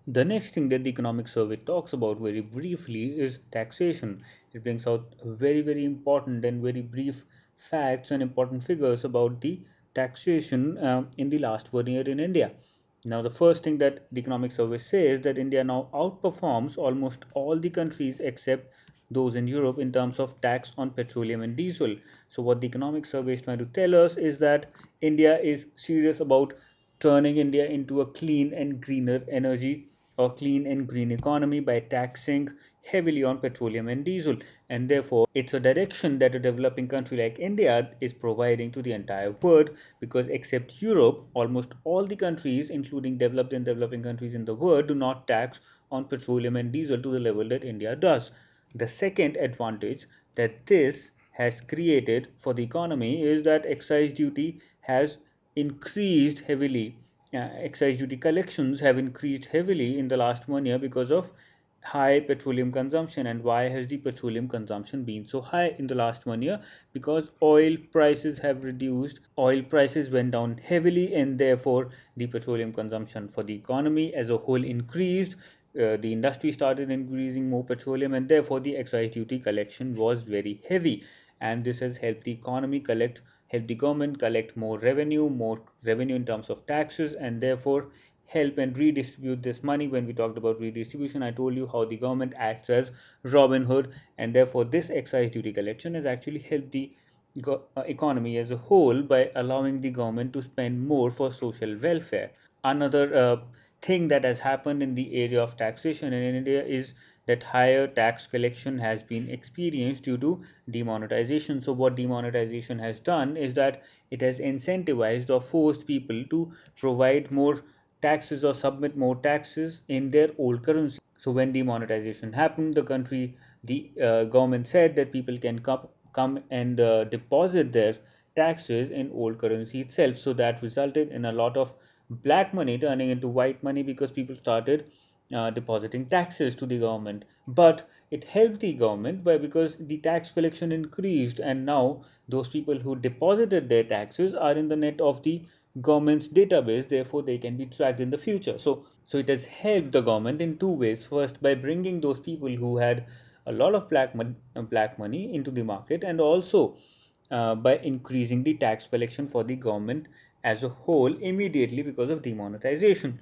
The next thing that the economic survey talks about very briefly is taxation. It brings out very important and very brief facts and important figures about the taxation in the last 1 year in India. Now, the first thing that the economic survey says that India now outperforms almost all the countries except those in Europe in terms of tax on petroleum and diesel. So, what the economic survey is trying to tell us is that India is serious about turning India into a clean and greener energy or clean and green economy by taxing heavily on petroleum and diesel. And therefore, it's a direction that a developing country like India is providing to the entire world, because except Europe, almost all the countries, including developed and developing countries in the world, do not tax on petroleum and diesel to the level that India does. The second advantage that this has created for the economy is that excise duty has increased heavily. Excise duty collections have increased heavily in the last 1 year because of high petroleum consumption. And why has the petroleum consumption been so high in the last 1 year? Because oil prices have reduced, oil prices went down heavily, and therefore the petroleum consumption for the economy as a whole increased. The industry started increasing more petroleum, and therefore the excise duty collection was very heavy. And this has helped the economy collect, help the government collect more revenue in terms of taxes, and therefore help and redistribute this money. When we talked about redistribution, I told you how the government acts as Robin Hood, and therefore this excise duty collection has actually helped the economy as a whole by allowing the government to spend more for social welfare. Another thing that has happened in the area of taxation in India is that higher tax collection has been experienced due to demonetization. So, what demonetization has done is that it has incentivized or forced people to provide more taxes or submit more taxes in their old currency. So, when demonetization happened, the government said that people can come and deposit their taxes in old currency itself. So that resulted in a lot of black money turning into white money because people started depositing taxes to the government. But it helped the government because the tax collection increased, and now those people who deposited their taxes are in the net of the government's database. Therefore, they can be tracked in the future. So it has helped the government in two ways. First, by bringing those people who had a lot of black money into the market, and also by increasing the tax collection for the government as a whole immediately because of demonetization.